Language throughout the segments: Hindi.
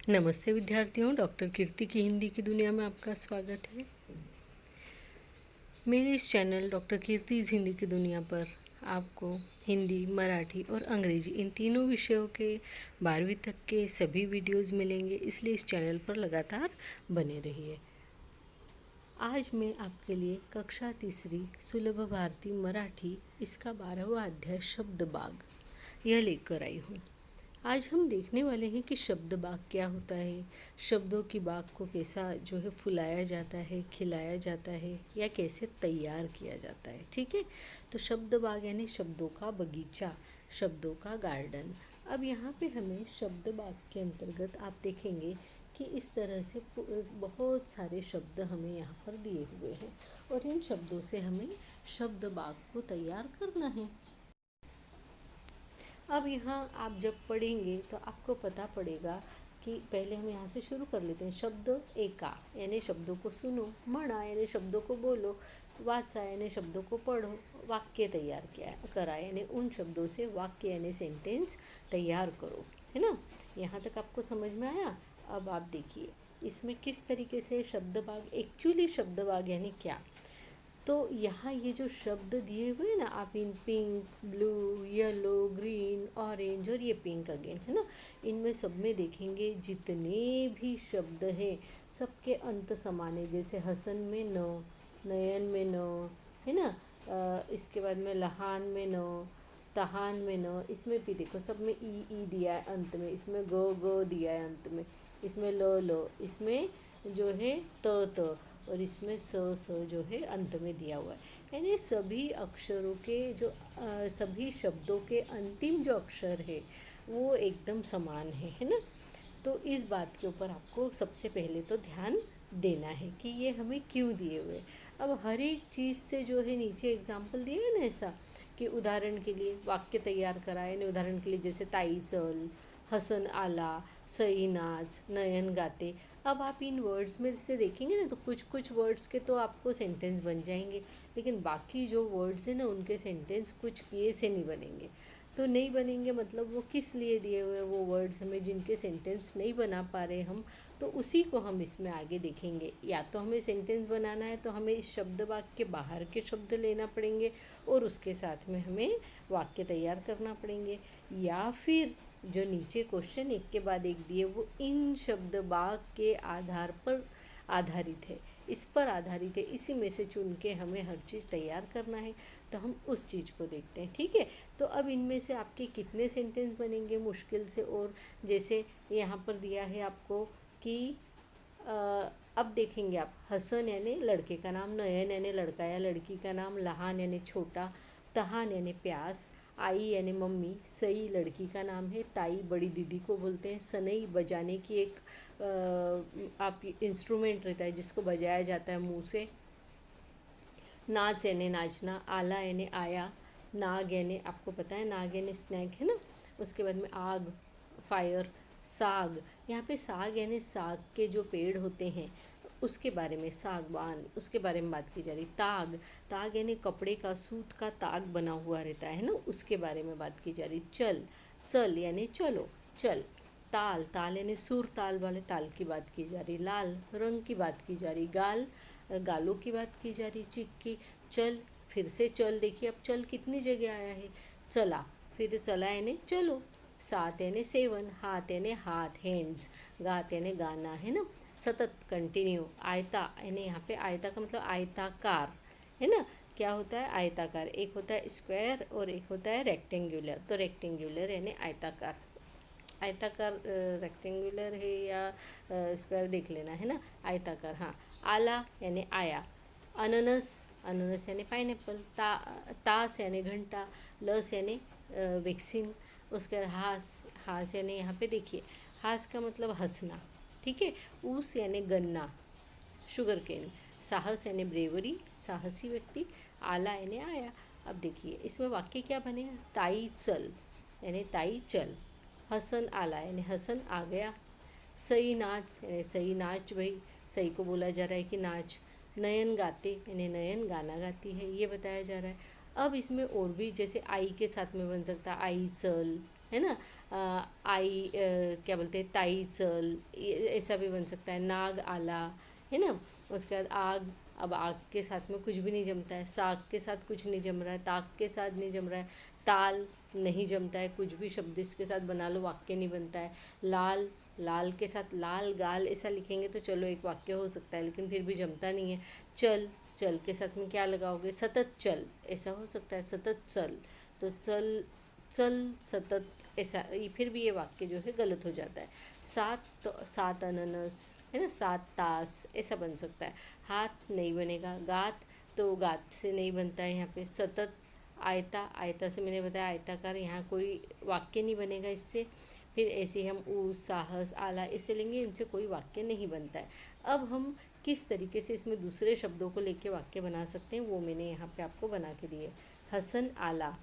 नमस्ते विद्यार्थियों, डॉक्टर कीर्ति की हिंदी की दुनिया में आपका स्वागत है। मेरे इस चैनल डॉक्टर कीर्तिज़ हिंदी की दुनिया पर आपको हिंदी, मराठी और अंग्रेजी इन तीनों विषयों के 12वीं तक के सभी वीडियोज़ मिलेंगे, इसलिए इस चैनल पर लगातार बने रहिए। आज मैं आपके लिए कक्षा तीसरी सुलभ भारती मराठी इसका 12वां अध्याय शब्द बाग यह लेकर आई हूँ। आज हम देखने वाले हैं कि शब्द बाग क्या होता है, शब्दों की बाग को कैसा जो है फुलाया जाता है, खिलाया जाता है या कैसे तैयार किया जाता है। ठीक है, तो शब्द बाग यानी शब्दों का बगीचा, शब्दों का गार्डन। अब यहाँ पे हमें शब्द बाग के अंतर्गत आप देखेंगे कि इस तरह से बहुत सारे शब्द हमें यहाँ पर दिए हुए हैं और इन शब्दों से हमें शब्द बाग को तैयार करना है। अब यहाँ आप जब पढ़ेंगे तो आपको पता पड़ेगा कि पहले हम यहाँ से शुरू कर लेते हैं। शब्द एका यानी शब्दों को सुनो, म्हणा यानी शब्दों को बोलो, वाचा यानी शब्दों को पढ़ो, वाक्य तैयार किया करा यानी उन शब्दों से वाक्य यानी सेंटेंस तैयार करो, है ना। यहाँ तक आपको समझ में आया। अब आप देखिए इसमें किस तरीके से शब्द बाग, एक्चुअली शब्द बाग यानी क्या। तो यहाँ ये जो शब्द दिए हुए हैं ना, आप इन pink, blue, yellow, green, orange और ये पिंक अगेन, है ना, इनमें सब में देखेंगे जितने भी शब्द हैं सबके अंत समान है। जैसे हसन में न, नयन में न, है ना, इसके बाद में लहान में न, तहान में न, इसमें भी देखो सब में ई दिया है अंत में, इसमें ग दिया है अंत में, इसमें ल, इसमें जो है त और इसमें स जो है अंत में दिया हुआ है। यानी सभी अक्षरों के जो सभी शब्दों के अंतिम जो अक्षर है वो एकदम समान है ना। तो इस बात के ऊपर आपको सबसे पहले तो ध्यान देना है कि ये हमें क्यों दिए हुए। अब हर एक चीज़ से जो है नीचे एग्जाम्पल दिए है ना, ऐसा कि उदाहरण के लिए वाक्य तैयार कराए ना। उदाहरण के लिए जैसे ताई चल, हसन आला, सई नाच, नयन गाते। अब आप इन वर्ड्स में से देखेंगे ना तो कुछ कुछ वर्ड्स के तो आपको सेंटेंस बन जाएंगे, लेकिन बाकी जो वर्ड्स हैं ना उनके सेंटेंस कुछ किए से नहीं बनेंगे। तो नहीं बनेंगे मतलब वो किस लिए दिए हुए वो वर्ड्स हमें, जिनके सेंटेंस नहीं बना पा रहे हम, तो उसी को हम इसमें आगे देखेंगे। या तो हमें सेंटेंस बनाना है तो हमें इस शब्द वाक्य के बाहर के शब्द लेना पड़ेंगे और उसके साथ में हमें वाक्य तैयार करना पड़ेंगे, या फिर जो नीचे क्वेश्चन एक के बाद एक दिए वो इन शब्द बाग के आधार पर आधारित है, इस पर आधारित है, इसी में से चुन के हमें हर चीज़ तैयार करना है। तो हम उस चीज़ को देखते हैं। ठीक है, तो अब इनमें से आपके कितने सेंटेंस बनेंगे मुश्किल से। और जैसे यहाँ पर दिया है आपको कि अब देखेंगे आप, हसन यानी लड़के का नाम, नयन यानी लड़का या लड़की का नाम, लहान यानी छोटा, तहान यानी प्यास, आई यानी मम्मी, सई लड़की का नाम है, ताई बड़ी दीदी को बोलते हैं, सनई बजाने की एक आप इंस्ट्रूमेंट रहता है जिसको बजाया जाता है मुंह से, नाच यानी नाचना, आला यानी आया, नाग यानी आपको पता है नाग यानी स्नैक, है ना। उसके बाद में आग, फायर, साग, यहाँ पे साग यानी साग के जो पेड़ होते हैं उसके बारे में, सागवान, उसके बारे में बात की जा रही। ताग, ताग यानी कपड़े का, सूत का ताग बना हुआ रहता है ना, उसके बारे में बात की जा रही। चल, चल यानी चलो, चल। ताल, ताल यानी सुर ताल वाले ताल की बात की जा रही। लाल, रंग की बात की जा रही। गाल, गालों की बात की जा रही। चिक्की, चल, फिर से चल, देखिए अब चल कितनी जगह आया है। चला, फिर चला यानी चलो। सात यानी सेवन, हाथ यानी हाथ, हैंड्स, गात यानी गाना, है ना, सतत कंटिन्यू। आयता यानी यहाँ पे आयता का मतलब आयताकार, है ना। क्या होता है आयताकार, एक होता है स्क्वायर और एक होता है रेक्टेंगुलर। तो रेक्टेंगुलर यानी आयताकार, आयताकार रेक्टेंगुलर है या स्क्वायर देख लेना, है ना, आयताकार। हाँ, आला यानी आया, अननस, अननस यानी पाइनएप्पल, तास यानी घंटा, लस यानी वैक्सीन। उसके बाद हास, हास यानी यहाँ पे देखिए हास का मतलब हंसना, ठीक है। ऊस यानी गन्ना, शुगर केन। साहस यानी ब्रेवरी, साहसी व्यक्ति। आला यानी आया। अब देखिए इसमें वाक्य क्या बने, ताई चल यानी ताई चल, हसन आला यानी हसन आ गया, सई नाच यानी सई नाच भाई, सई को बोला जा रहा है कि नाच, नयन गाते यानी नयन गाना गाती है, ये बताया जा रहा है। अब इसमें और भी जैसे आई के साथ में बन सकता है आई चल, है ना। क्या बोलते हैं, ताई चल, ऐसा भी बन सकता है। नाग आला, है ना। उसके बाद आग, अब आग के साथ में कुछ भी नहीं जमता है। साग के साथ कुछ नहीं जम रहा है, ताक के साथ नहीं जम रहा है। ताल नहीं जमता है, कुछ भी शब्द इसके साथ बना लो वाक्य नहीं बनता है। लाल, लाल के साथ लाल गाल ऐसा लिखेंगे तो चलो एक वाक्य हो सकता है, लेकिन फिर भी जमता नहीं है। चल, चल के साथ में क्या लगाओगे, सतत चल, ऐसा हो सकता है, सतत चल। तो चल, चल सतत, ऐसा फिर भी ये वाक्य जो है गलत हो जाता है। सात, तो सात अनानस, है ना। सात तास ऐसा बन सकता है। हाथ नहीं बनेगा। गात, तो गात से नहीं बनता है यहाँ पे। सतत, आयता, आयता से मैंने बताया आयताकार, यहाँ कोई वाक्य नहीं बनेगा इससे। फिर ऐसे ही हम ऊ, साहस, आला ऐसे लेंगे, इनसे कोई वाक्य नहीं बनता है। अब हम किस तरीके से इसमें दूसरे शब्दों को लेके वाक्य बना सकते हैं वो मैंने यहाँ पे आपको बना के दिए। हसन आला,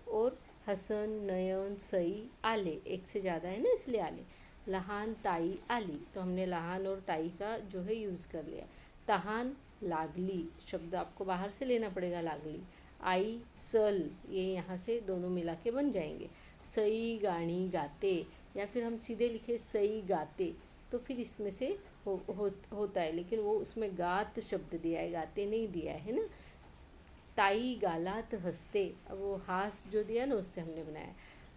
और हसन, नयन, सई, आले, एक से ज़्यादा है ना इसलिए आले। लहान, ताई, आली, तो हमने लहान और ताई का जो है यूज़ कर लिया। तहान, लागली, शब्द आपको बाहर से लेना पड़ेगा, लागली। आई, चल, ये यहाँ से दोनों मिला के बन जाएंगे। सई, गाणी, गाते, या फिर हम सीधे लिखे सई गाते, तो फिर इसमें से होता है, लेकिन वो उसमें गात शब्द दिया है, गाते नहीं दिया है ना। ताई गालात हंसते, अब वो हास जो दिया ना उससे हमने बनाया।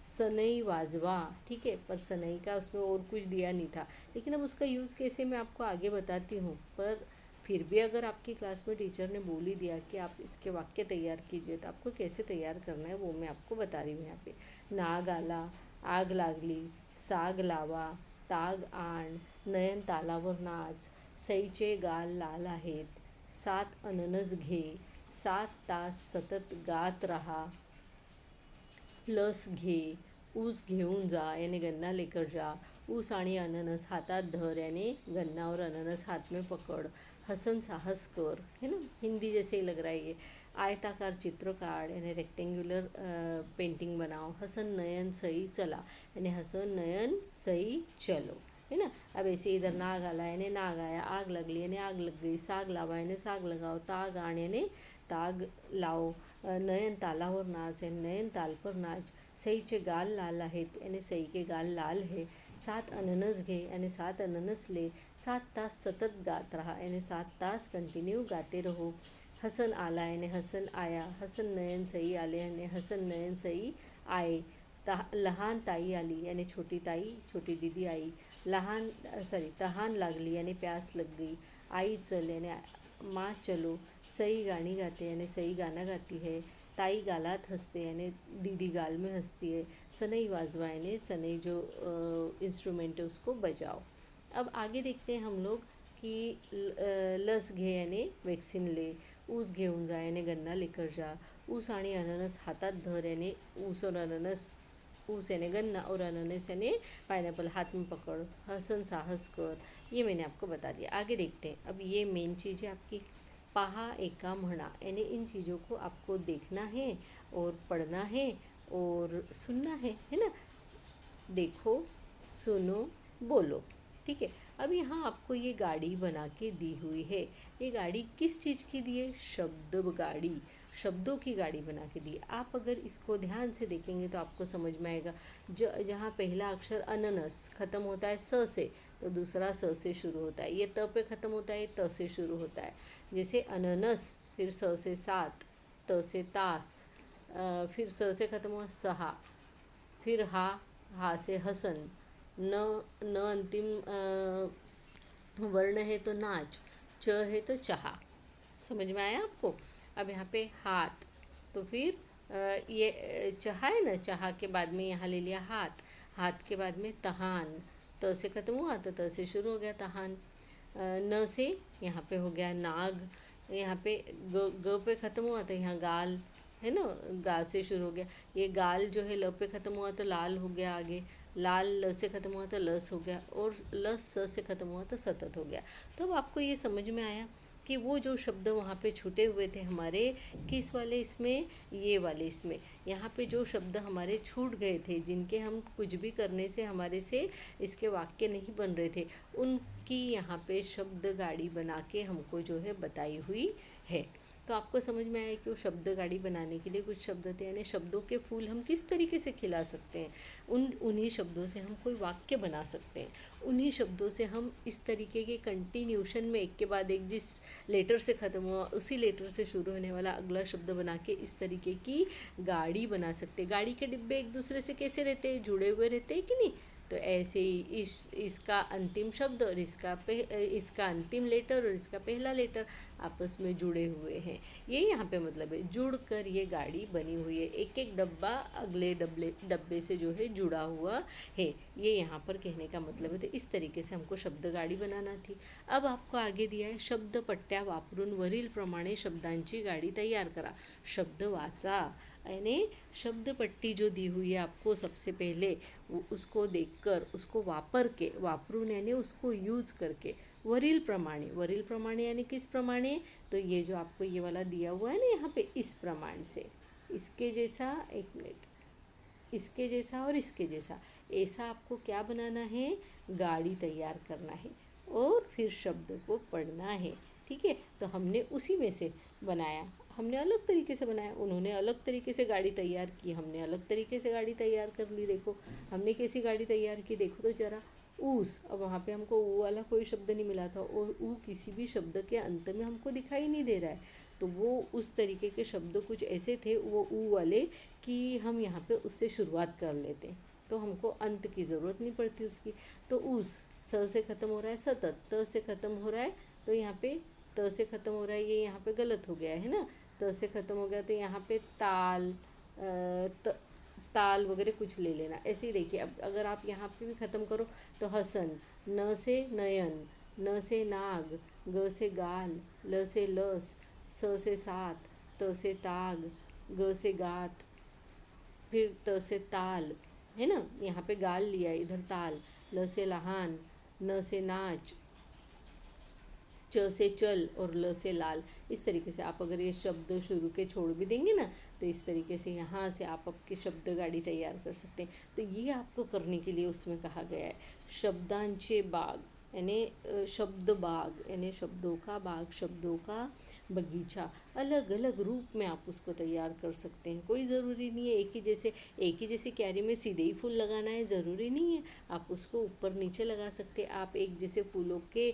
सनई वाजवा, ठीक है, पर सनई का उसमें और कुछ दिया नहीं था, लेकिन अब उसका यूज़ कैसे मैं आपको आगे बताती हूँ। पर फिर भी अगर आपकी क्लास में टीचर ने बोल ही दिया कि आप इसके वाक्य तैयार कीजिए, तो आपको कैसे तैयार करना है वो मैं आपको बता रही हूँ यहाँ पे। नाग आला, आग लागली, साग लावा, ताग आण, नयन तालावर नाच, सईचे गाल लाल आहेत, सात अननस घे, 7 तास सतत गात रहा, लस घे, ऊस घेऊन जा यानी गन्ना लेकर जा, ऊस आणि अननस हातात धर यानी गन्ना और अननस हाथ में पकड़, हसन साहस कर, है ना, हिंदी जैसे ही लग रहा है ये। आयताकार चित्र काढ़ यानी रेक्टेंगुलर पेंटिंग बनाओ। हसन नयन सही चला यानी हसन नयन सही चलो, है ना। अब ऐसे इधर नाग आला यानी नाग आया, आग लगली यानी आग लग गई, साग लावा यानी साग लगाओ, ताग आण यानी ताग लाओ, नयन तालावर नाच यानी नयन ताल पर नाच, सईचे गाल लाल आहेत यानी सई के गाल लाल है, 7 अननस घे यानी 7 अननस ले, 7 तास सतत गात रहा यानी 7 तास कंटिन्यू गाते रहो, हसन आला यानी हसन आया, हसन नयन सई आले यानी हसन नयन सई आए, लहान ताई आली यानी छोटी ताई, छोटी दीदी आई, तहान लागली यानी प्यास लग गई, आई चल यानी माँ चलो, सई गानी गाते यानी सई गाना गाती है, ताई गालात हंसते यानी दीदी गाल में हंसती है, सनई वाजवा यानी सनई जो इंस्ट्रूमेंट है उसको बजाओ। अब आगे देखते हैं हम लोग कि लस घे यानी वैक्सीन ले, ऊस घेऊन जा यानी गन्ना लेकर जा, ऊस आणि अननस हातात धर यानी ऊस और अननस, ऊस यानी गन्ना और अननस यानी पाइनएप्पल हाथ में पकड़, हसन साहस कर, ये मैंने आपको बता दिया। आगे देखते हैं। अब ये मेन चीज़ है आपकी, पहा एका म्हणा यानी इन चीज़ों को आपको देखना है और पढ़ना है और सुनना है ना। देखो, सुनो, बोलो, ठीक है। अब यहाँ आपको ये गाड़ी बना के दी हुई है। ये गाड़ी किस चीज़ की दी है, शब्द गाड़ी, शब्दों की गाड़ी बना के दी। आप अगर इसको ध्यान से देखेंगे तो आपको समझ में आएगा। जहाँ पहला अक्षर अननस ख़त्म होता है स से, तो दूसरा स से शुरू होता है। ये त पे ख़त्म होता है, त से शुरू होता है। जैसे अननस, फिर स से 7, त से तास, फिर स से ख़त्म हुआ सहा, फिर हा से हसन, न न अंतिम वर्ण है तो नाच, च है तो चाह। समझ में आया आपको। अब यहाँ पे हाथ, तो फिर ये चाह है ना, चाह के बाद में यहाँ ले लिया हाथ, हाथ के बाद में तहान, त से ख़त्म हुआ तो त से शुरू हो गया तहान, न से यहाँ पे हो गया नाग, यहाँ पे ग पे ख़त्म हुआ तो यहाँ गाल, है ना, गा से शुरू हो गया। ये गाल जो है ल पे ख़त्म हुआ तो लाल हो गया, आगे लाल ल से ख़त्म हुआ तो लस हो गया, और लस स से ख़त्म हुआ तो सतत हो गया। तो अब आपको ये समझ में आया कि वो जो शब्द वहाँ पे छूटे हुए थे हमारे, किस वाले इसमें, ये वाले इसमें, यहाँ पे जो शब्द हमारे छूट गए थे, जिनके हम कुछ भी करने से हमारे से इसके वाक्य नहीं बन रहे थे, उनकी यहाँ पे शब्द गाड़ी बना के हमको जो है बताई हुई है। तो आपको समझ में आया कि वो शब्द गाड़ी बनाने के लिए कुछ शब्द थे, यानी शब्दों के फूल हम किस तरीके से खिला सकते हैं। उन्हीं शब्दों से हम कोई वाक्य बना सकते हैं। उन्हीं शब्दों से हम इस तरीके के कंटिन्यूशन में एक के बाद एक जिस लेटर से ख़त्म हुआ उसी लेटर से शुरू होने वाला अगला शब्द बना के इस तरीके की गाड़ी बना सकते हैं। गाड़ी के डिब्बे एक दूसरे से कैसे रहते हैं, जुड़े हुए रहते हैं कि नहीं। तो ऐसे ही इसका अंतिम शब्द और इसका अंतिम लेटर और इसका पहला लेटर आपस में जुड़े हुए हैं। ये यहाँ पे मतलब है, जुड़कर ये गाड़ी बनी हुई है। एक एक डब्बा अगले डब्बे से जो है जुड़ा हुआ है, ये यहाँ पर कहने का मतलब है। तो इस तरीके से हमको शब्द गाड़ी बनाना थी। अब आपको आगे दिया है, शब्द पट्ट्या वापरून वरील प्रमाणे शब्दांची गाड़ी तैयार करा। शब्द वाचा, यानी शब्द पट्टी जो दी हुई है आपको सबसे पहले, उसको देखकर उसको वापरून यानी उसको यूज़ करके, वरील प्रमाणे यानी किस प्रमाणे, तो ये जो आपको ये वाला दिया हुआ है ना यहाँ पे, इस प्रमाण से, इसके जैसा, एक मिनट, इसके जैसा और इसके जैसा, ऐसा आपको क्या बनाना है, गाड़ी तैयार करना है और फिर शब्द को पढ़ना है। ठीक है, तो हमने उसी में से बनाया, हमने अलग तरीके से बनाया, उन्होंने अलग तरीके से गाड़ी तैयार की, हमने अलग तरीके से गाड़ी तैयार कर ली। देखो हमने कैसी गाड़ी तैयार की, देखो तो जरा, ऊस। अब वहाँ पे हमको ऊ वाला कोई शब्द नहीं मिला था, और ऊ किसी भी शब्द के अंत में हमको दिखाई नहीं दे रहा है, तो वो उस तरीके के शब्द कुछ ऐसे थे वो ऊ वाले कि हम यहाँ पे उससे शुरुआत कर लेते, तो हमको अंत की ज़रूरत नहीं पड़ती उसकी। तो ऊस, स से ख़त्म हो रहा है, सतत, त से ख़त्म हो रहा है, तो यहाँ पे त से ख़त्म हो रहा है, ये यहाँ पे गलत हो गया है ना, त से ख़त्म हो गया, तो यहाँ पे ताल, ताल वगैरह कुछ ले लेना। ऐसे ही देखिए, अब अगर आप यहाँ पे भी ख़त्म करो तो हसन, न से नयन, न से नाग, ग से गाल, ल से लस, स से सात, त से ताग, ग से गात, फिर त से ताल, है ना, यहाँ पे गाल लिया, इधर ताल, ल से लहान, न से नाच, च से चल और ल से लाल। इस तरीके से आप अगर ये शब्द शुरू के छोड़ भी देंगे ना, तो इस तरीके से यहाँ से आप आपकी शब्द गाड़ी तैयार कर सकते हैं। तो ये आपको करने के लिए उसमें कहा गया है, शब्दांचे बाग, यानी शब्द बाग, यानी शब्दों का बाग, शब्दों का बगीचा। अलग अलग रूप में आप उसको तैयार कर सकते हैं। कोई ज़रूरी नहीं है एक ही जैसी क्यारी में सीधे ही फूल लगाना है, ज़रूरी नहीं है। आप उसको ऊपर नीचे लगा सकते हैं, आप एक जैसे फूलों के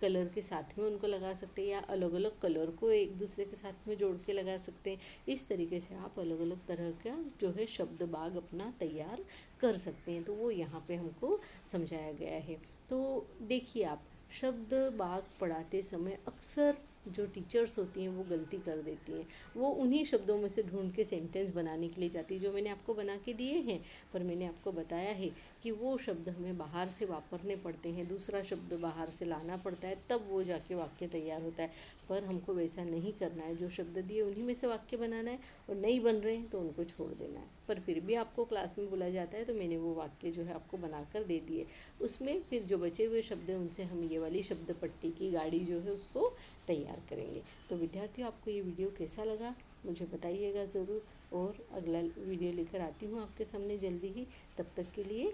कलर के साथ में उनको लगा सकते हैं, या अलग अलग कलर को एक दूसरे के साथ में जोड़ के लगा सकते हैं। इस तरीके से आप अलग अलग तरह का जो है शब्द बाग अपना तैयार कर सकते हैं। तो वो यहाँ पे हमको समझाया गया है। तो देखिए, आप शब्द बाग पढ़ाते समय अक्सर जो टीचर्स होती हैं वो गलती कर देती हैं, वो उन्हीं शब्दों में से ढूंढ के सेंटेंस बनाने के लिए जाती है जो मैंने आपको बना के दिए हैं। पर मैंने आपको बताया है कि वो शब्द हमें बाहर से वापरने पड़ते हैं, दूसरा शब्द बाहर से लाना पड़ता है, तब वो जाके वाक्य तैयार होता है। पर हमको वैसा नहीं करना है, जो शब्द दिए उन्हीं में से वाक्य बनाना है, और नहीं बन रहे हैं तो उनको छोड़ देना है। पर फिर भी आपको क्लास में बुलाया जाता है तो मैंने वो वाक्य जो है आपको बनाकर दे दिए। उसमें फिर जो बचे हुए शब्द हैं उनसे हम ये वाली शब्द पट्टी की गाड़ी जो है उसको तैयार करेंगे। तो विद्यार्थियों, आपको ये वीडियो कैसा लगा मुझे बताइएगा ज़रूर, और अगला वीडियो लेकर आती हूँ आपके सामने जल्दी ही। तब तक के लिए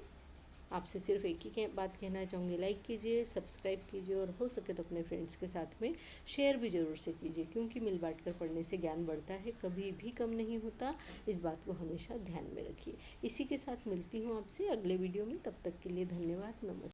आपसे सिर्फ एक ही बात कहना चाहूँगी, लाइक कीजिए, सब्सक्राइब कीजिए, और हो सके तो अपने फ्रेंड्स के साथ में शेयर भी ज़रूर से कीजिए, क्योंकि मिल बांट कर पढ़ने से ज्ञान बढ़ता है, कभी भी कम नहीं होता। इस बात को हमेशा ध्यान में रखिए। इसी के साथ मिलती हूँ आपसे अगले वीडियो में, तब तक के लिए धन्यवाद, नमस्ते।